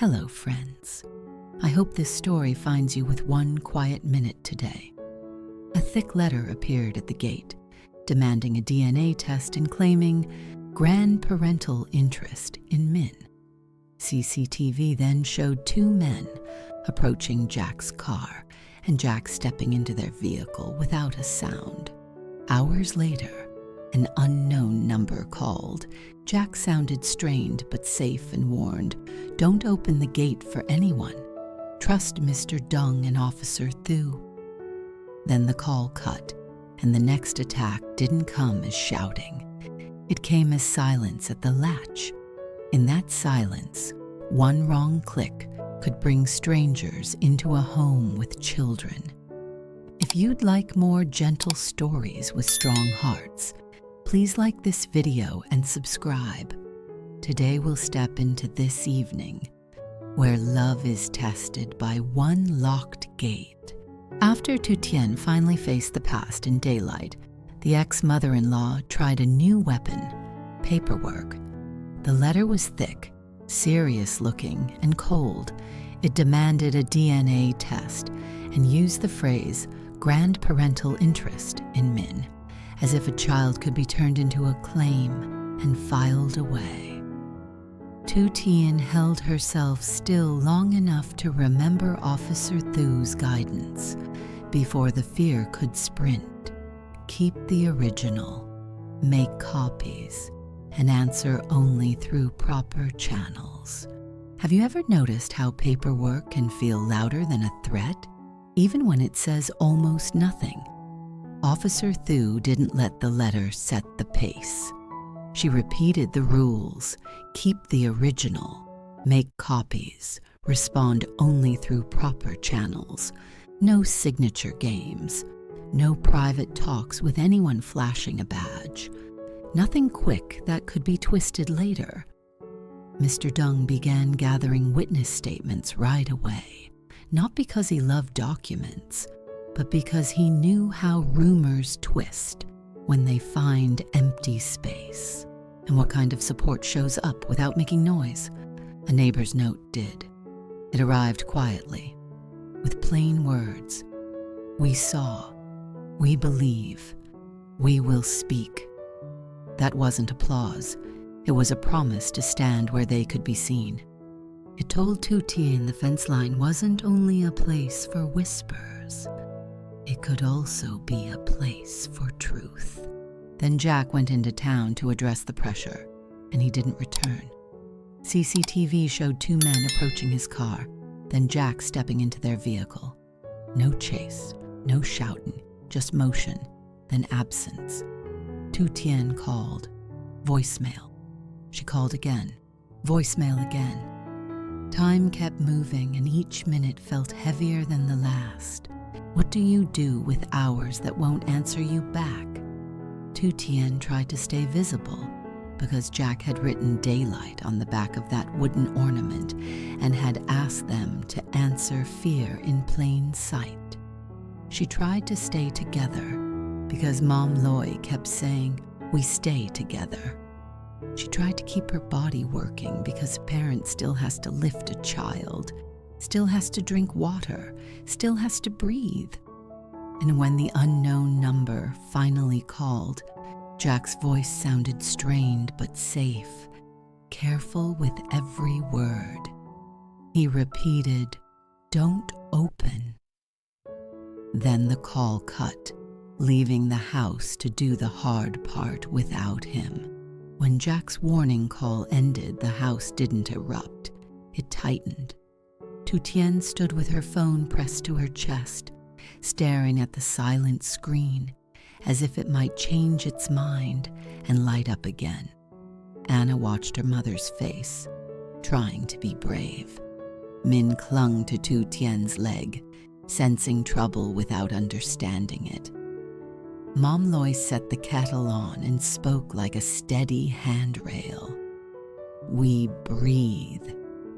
Hello, friends. I hope this story finds you with one quiet minute today. A thick letter appeared at the gate, demanding a DNA test and claiming grandparental interest in Min. CCTV then showed two men approaching Jack's car and Jack stepping into their vehicle without a sound. Hours later, an unknown number called. Jack sounded strained but safe and warned, "Don't open the gate for anyone. Trust Mr. Dung and Officer Thu." Then the call cut, and the next attack didn't come as shouting. It came as silence at the latch. In that silence, one wrong click could bring strangers into a home with children. If you'd like more gentle stories with strong hearts, please like this video and subscribe. Today we'll step into this evening, where love is tested by one locked gate. After Tu Tien finally faced the past in daylight, the ex-mother-in-law tried a new weapon, paperwork. The letter was thick, serious-looking, and cold. It demanded a DNA test and used the phrase grandparental interest in Min, as if a child could be turned into a claim and filed away. Tu Tien held herself still long enough to remember Officer Thu's guidance before the fear could sprint. Keep the original, make copies, and answer only through proper channels. Have you ever noticed how paperwork can feel louder than a threat, even when it says almost nothing? Officer Thu didn't let the letter set the pace. She repeated the rules: keep the original, make copies, respond only through proper channels, no signature games, no private talks with anyone flashing a badge, nothing quick that could be twisted later. Mr. Dung began gathering witness statements right away, not because he loved documents, but because he knew how rumors twist when they find empty space, and what kind of support shows up without making noise. A neighbor's note did. It arrived quietly, with plain words: "We saw, we believe, we will speak." That wasn't applause. It was a promise to stand where they could be seen. It told Tu Tien the fence line wasn't only a place for whispers. It could also be a place for truth. Then Jack went into town to address the pressure, and he didn't return. CCTV showed two men approaching his car, then Jack stepping into their vehicle. No chase, no shouting, just motion, then absence. Tu Tien called. Voicemail. She called again. Voicemail again. Time kept moving, and each minute felt heavier than the last. What do you do with hours that won't answer you back? Tu Tien tried to stay visible because Jack had written daylight on the back of that wooden ornament and had asked them to answer fear in plain sight. She tried to stay together because Mom Loy kept saying, "We stay together." She tried to keep her body working because a parent still has to lift a child, still has to drink water, still has to breathe. And when the unknown number finally called, Jack's voice sounded strained but safe, careful with every word. He repeated, "Don't open." Then the call cut, leaving the house to do the hard part without him. When Jack's warning call ended, the house didn't erupt. It tightened. Tu Tien stood with her phone pressed to her chest, staring at the silent screen, as if it might change its mind and light up again. Anna watched her mother's face, trying to be brave. Min clung to Tu Tien's leg, sensing trouble without understanding it. Mom Loy set the kettle on and spoke like a steady handrail. "We breathe.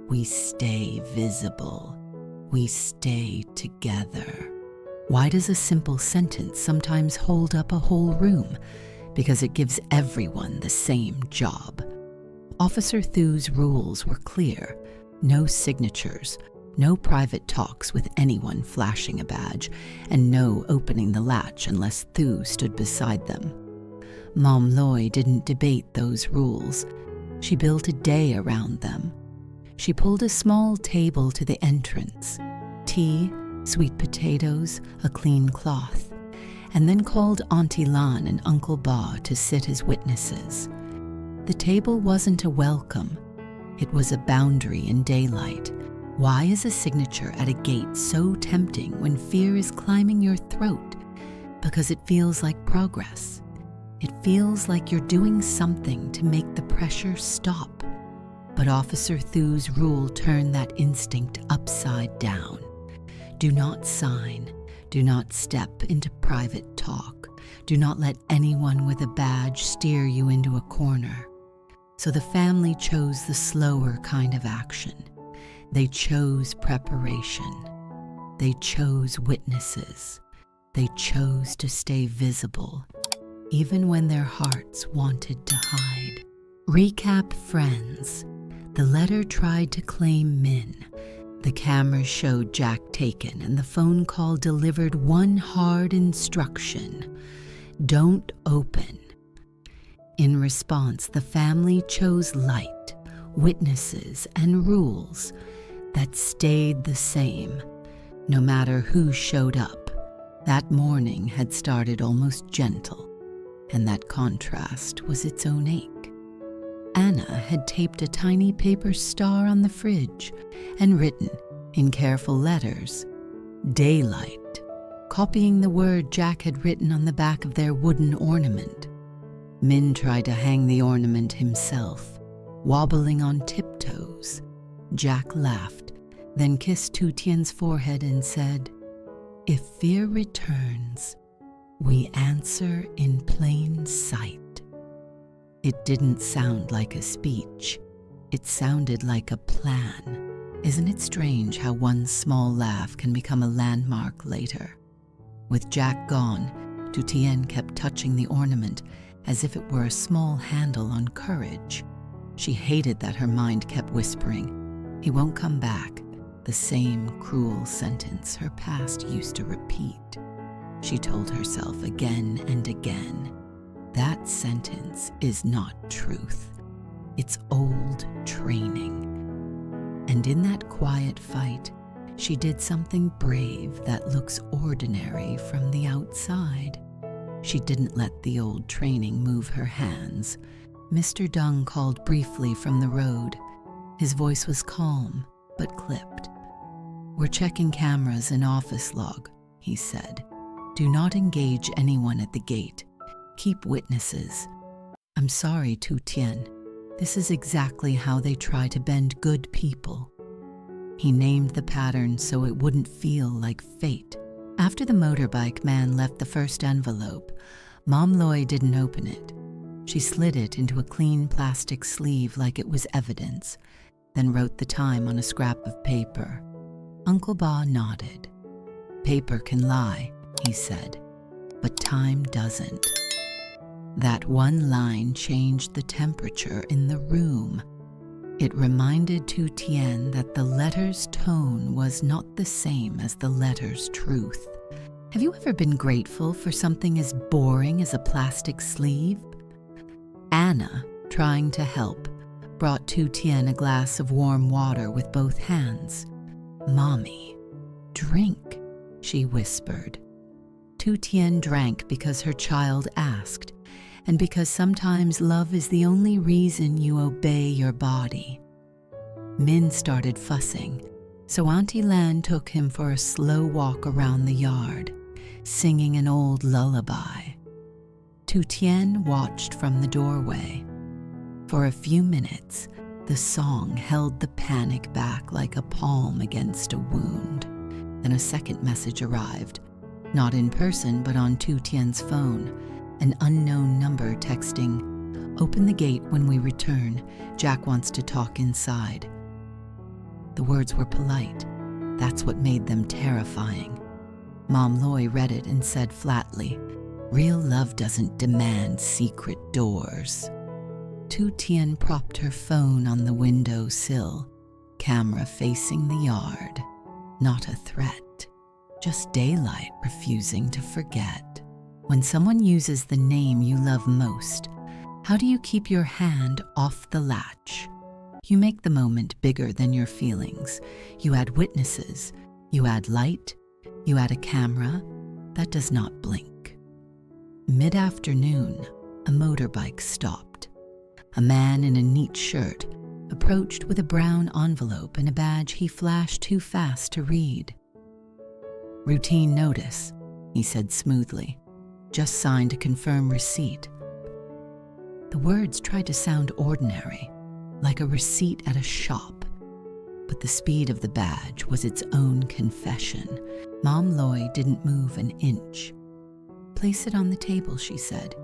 We stay visible. We stay together." Why does a simple sentence sometimes hold up a whole room? Because it gives everyone the same job. Officer Thu's rules were clear. No signatures, no private talks with anyone flashing a badge, and no opening the latch unless Thu stood beside them. Mom Loy didn't debate those rules. She built a day around them. She pulled a small table to the entrance, tea, sweet potatoes, a clean cloth, and then called Auntie Lan and Uncle Ba to sit as witnesses. The table wasn't a welcome. It was a boundary in daylight. Why is a signature at a gate so tempting when fear is climbing your throat? Because it feels like progress. It feels like you're doing something to make the pressure stop. But Officer Thu's rule turned that instinct upside down. Do not sign. Do not step into private talk. Do not let anyone with a badge steer you into a corner. So the family chose the slower kind of action. They chose preparation. They chose witnesses. They chose to stay visible, even when their hearts wanted to hide. Recap friends. The letter tried to claim Min. The cameras showed Jack taken, and the phone call delivered one hard instruction: don't open. In response, the family chose light, witnesses, and rules that stayed the same, no matter who showed up. That morning had started almost gentle, and that contrast was its own ache. Anna had taped a tiny paper star on the fridge and written, in careful letters, "Daylight," copying the word Jack had written on the back of their wooden ornament. Min tried to hang the ornament himself, wobbling on tiptoes. Jack laughed, then kissed Tu Tien's forehead and said, "If fear returns, we answer in plain sight." It didn't sound like a speech. It sounded like a plan. Isn't it strange how one small laugh can become a landmark later? With Jack gone, Tu Tien kept touching the ornament as if it were a small handle on courage. She hated that her mind kept whispering, "He won't come back," the same cruel sentence her past used to repeat. She told herself again and again, that sentence is not truth. It's old training. And in that quiet fight, she did something brave that looks ordinary from the outside. She didn't let the old training move her hands. Mr. Dung called briefly from the road. His voice was calm, but clipped. "We're checking cameras and office log," he said. "Do not engage anyone at the gate. Keep witnesses. I'm sorry, Tu Tien. This is exactly how they try to bend good people." He named the pattern so it wouldn't feel like fate. After the motorbike man left the first envelope, Mom Loy didn't open it. She slid it into a clean plastic sleeve like it was evidence, then wrote the time on a scrap of paper. Uncle Ba nodded. "Paper can lie," he said, "but time doesn't." That one line changed the temperature in the room. It reminded Tu Tien that the letter's tone was not the same as the letter's truth. Have you ever been grateful for something as boring as a plastic sleeve? Anna, trying to help, brought Tu Tien a glass of warm water with both hands. "Mommy, drink," she whispered. Tu Tien drank because her child asked, and because sometimes love is the only reason you obey your body. Min started fussing, so Auntie Lan took him for a slow walk around the yard, singing an old lullaby. Tu Tien watched from the doorway. For a few minutes, the song held the panic back like a palm against a wound. Then a second message arrived, not in person but on Tu Tien's phone. An unknown number texting, "Open the gate when we return. Jack wants to talk inside." The words were polite. That's what made them terrifying. Mom Loy read it and said flatly, "Real love doesn't demand secret doors." Tu Tien propped her phone on the window sill, camera facing the yard. Not a threat, just daylight refusing to forget. When someone uses the name you love most, how do you keep your hand off the latch? You make the moment bigger than your feelings. You add witnesses, you add light, you add a camera that does not blink. Mid-afternoon, a motorbike stopped. A man in a neat shirt approached with a brown envelope and a badge he flashed too fast to read. "Routine notice," he said smoothly. "Just signed to confirm receipt." The words tried to sound ordinary, like a receipt at a shop, but the speed of the badge was its own confession. Mom Loy didn't move an inch. "Place it on the table," she said.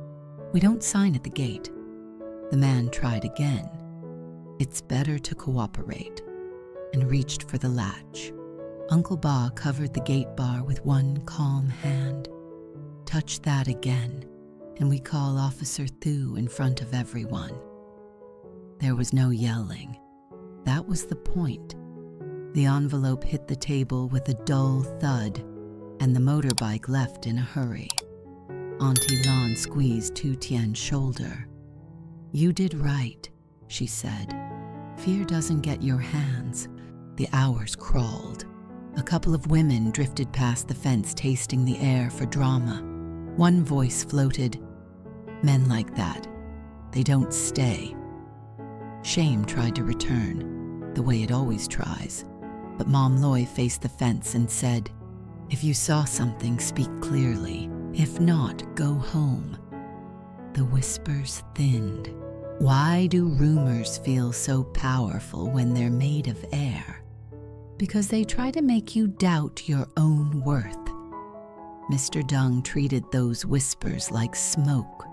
"We don't sign at the gate." The man tried again. "It's better to cooperate," and reached for the latch. Uncle Ba covered the gate bar with one calm hand. "Touch that again, and we call Officer Thu in front of everyone." There was no yelling. That was the point. The envelope hit the table with a dull thud, and the motorbike left in a hurry. Auntie Lan squeezed Tu Tien's shoulder. "You did right," she said. "Fear doesn't get your hands." The hours crawled. A couple of women drifted past the fence, tasting the air for drama. One voice floated, "Men like that, they don't stay." Shame tried to return, the way it always tries, but Mom Loy faced the fence and said, "If you saw something, speak clearly. If not, go home." The whispers thinned. Why do rumors feel so powerful when they're made of air? Because they try to make you doubt your own worth. Mr. Dung treated those whispers like smoke.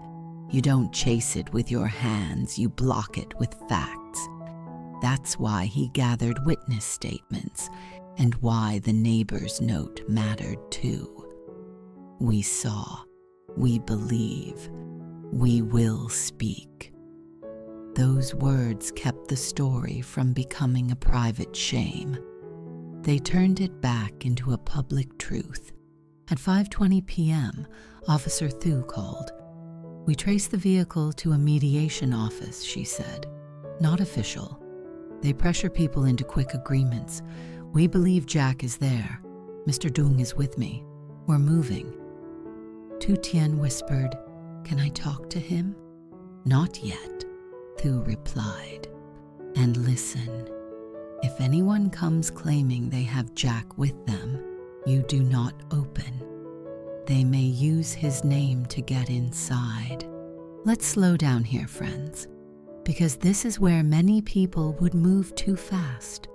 You don't chase it with your hands, you block it with facts. That's why he gathered witness statements, and why the neighbor's note mattered too. We saw, we believe, we will speak. Those words kept the story from becoming a private shame. They turned it back into a public truth. At 5:20 p.m., Officer Thu called. "We traced the vehicle to a mediation office," she said. "Not official. They pressure people into quick agreements. We believe Jack is there. Mr. Dung is with me. We're moving." Tu Tien whispered, "Can I talk to him?" "Not yet," Thu replied. "And listen, if anyone comes claiming they have Jack with them, you do not open. They may use his name to get inside." Let's slow down here, friends, because this is where many people would move too fast.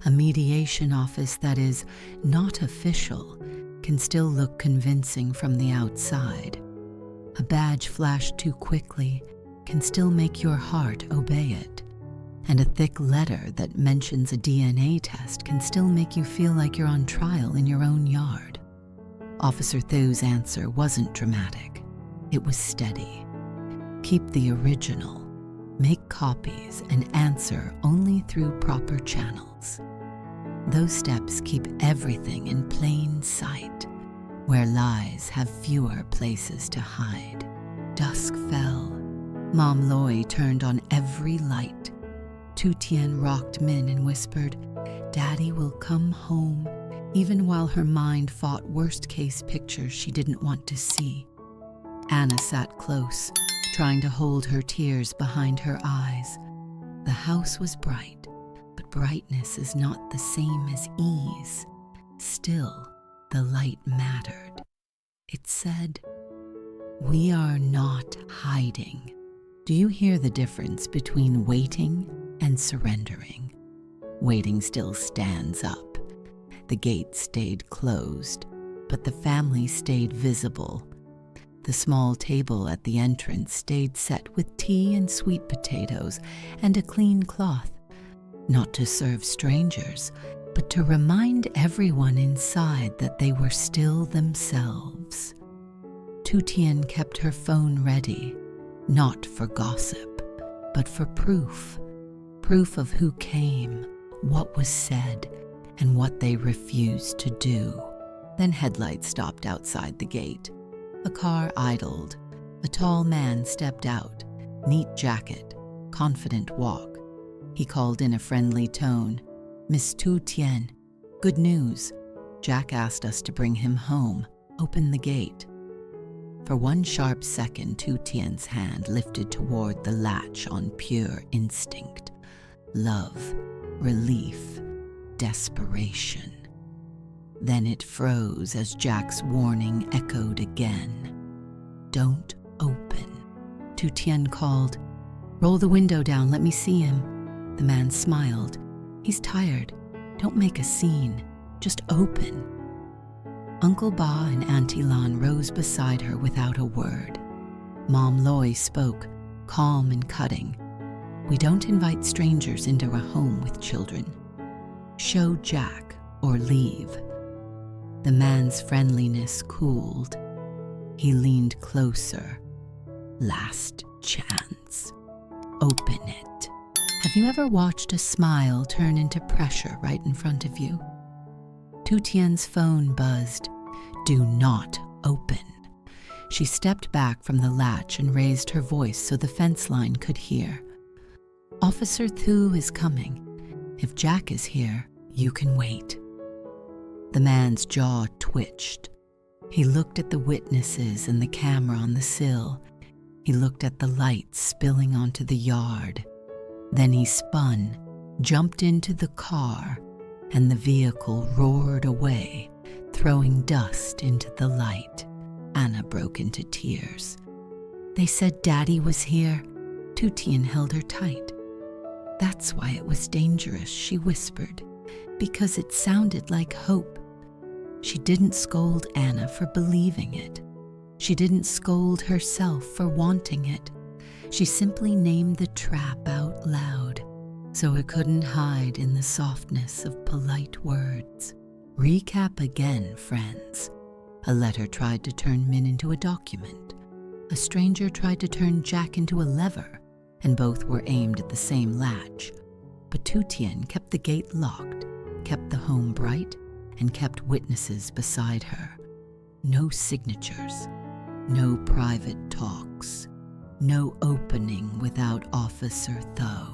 A mediation office that is not official can still look convincing from the outside. A badge flashed too quickly can still make your heart obey it. And a thick letter that mentions a DNA test can still make you feel like you're on trial in your own yard. Officer Thu's answer wasn't dramatic. It was steady. Keep the original. Make copies and answer only through proper channels. Those steps keep everything in plain sight, where lies have fewer places to hide. Dusk fell. Mom Loy turned on every light. Tu Tien rocked Min and whispered, "Daddy will come home," even while her mind fought worst-case pictures she didn't want to see. Anna sat close, trying to hold her tears behind her eyes. The house was bright, but brightness is not the same as ease. Still, the light mattered. It said, "We are not hiding." Do you hear the difference between waiting and surrendering? Waiting still stands up. The gate stayed closed, but the family stayed visible. The small table at the entrance stayed set with tea and sweet potatoes and a clean cloth, not to serve strangers, but to remind everyone inside that they were still themselves. Tu Tien kept her phone ready, not for gossip, but for proof. Proof of who came, what was said and what they refused to do. Then headlights stopped outside the gate. A car idled. A tall man stepped out, neat jacket, confident walk. He called in a friendly tone, "Miss Tu Tien, good news. Jack asked us to bring him home. Open the gate." For one sharp second, Tu Tien's hand lifted toward the latch on pure instinct. Love, relief, desperation. Then it froze as Jack's warning echoed again. "Don't open." Tu Tien called, "Roll the window down, let me see him." The man smiled. "He's tired. Don't make a scene. Just open." Uncle Ba and Auntie Lan rose beside her without a word. Mom Loy spoke, calm and cutting. "We don't invite strangers into a home with children. Show Jack or leave." The man's friendliness cooled. He leaned closer. "Last chance. Open it." Have you ever watched a smile turn into pressure right in front of you? Tu Tien's phone buzzed. "Do not open." She stepped back from the latch and raised her voice so the fence line could hear. "Officer Thu is coming. If Jack is here, you can wait." The man's jaw twitched. He looked at the witnesses and the camera on the sill. He looked at the lights spilling onto the yard. Then he spun, jumped into the car, and the vehicle roared away, throwing dust into the light. Anna broke into tears. "They said Daddy was here." Tu Tien held her tight. "That's why it was dangerous," she whispered, "because it sounded like hope." She didn't scold Anna for believing it. She didn't scold herself for wanting it. She simply named the trap out loud, so it couldn't hide in the softness of polite words. Recap again, friends. A letter tried to turn Min into a document. A stranger tried to turn Jack into a lever, and both were aimed at the same latch. But Tu Tien kept the gate locked, kept the home bright, and kept witnesses beside her. No signatures, no private talks, no opening without Officer Tho.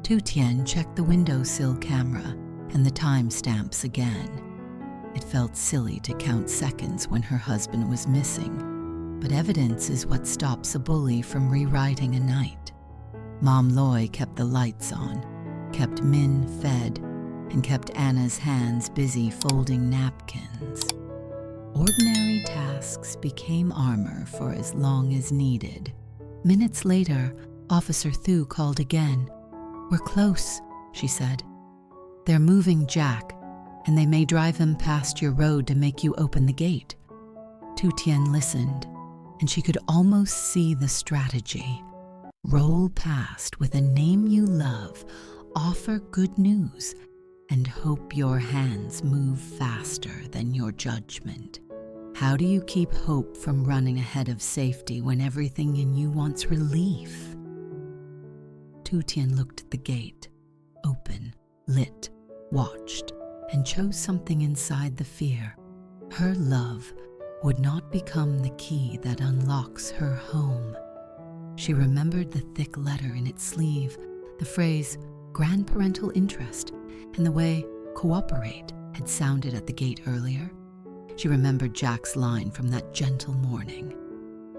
Tu Tien checked the windowsill camera and the timestamps again. It felt silly to count seconds when her husband was missing, but evidence is what stops a bully from rewriting a night. Mom Loy kept the lights on, kept Min fed, and kept Anna's hands busy folding napkins. Ordinary tasks became armor for as long as needed. Minutes later, Officer Thu called again. "We're close," she said. "They're moving Jack, and they may drive him past your road to make you open the gate." Tu Tien listened, and she could almost see the strategy. Roll past with a name you love, offer good news, and hope your hands move faster than your judgment. How do you keep hope from running ahead of safety when everything in you wants relief? Tu Tien looked at the gate, open, lit, watched, and chose something inside the fear. Her love would not become the key that unlocks her home. She remembered the thick letter in its sleeve, the phrase grandparental interest, and the way cooperate had sounded at the gate earlier. She remembered Jack's line from that gentle morning.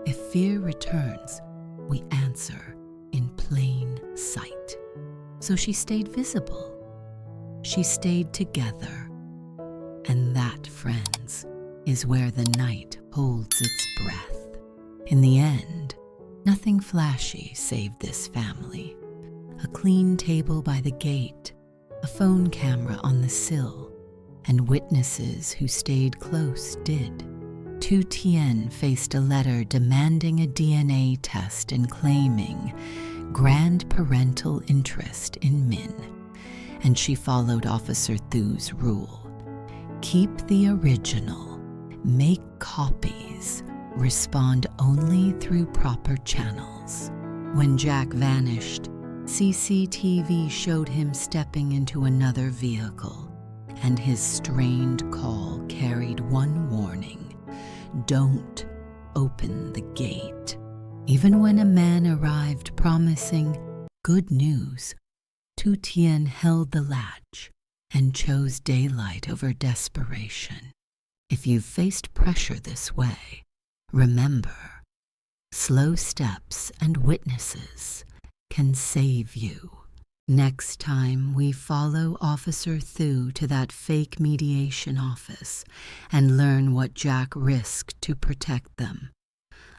If fear returns, we answer in plain sight. So she stayed visible. She stayed together. And that, friends, is where the night holds its breath. In the end, nothing flashy saved this family. A clean table by the gate, a phone camera on the sill, and witnesses who stayed close did. Tu Tien faced a letter demanding a DNA test and claiming grandparental interest in Min, and she followed Officer Thu's rule. Keep the original, make copies, respond only through proper channels. When Jack vanished, CCTV showed him stepping into another vehicle, and his strained call carried one warning: don't open the gate. Even when a man arrived promising good news, Tu Tien held the latch and chose daylight over desperation. If you've faced pressure this way, remember, slow steps and witnesses can save you. Next time, we follow Officer Thu to that fake mediation office and learn what Jack risked to protect them.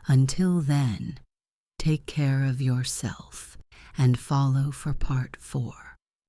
Until then, take care of yourself and follow for part 4.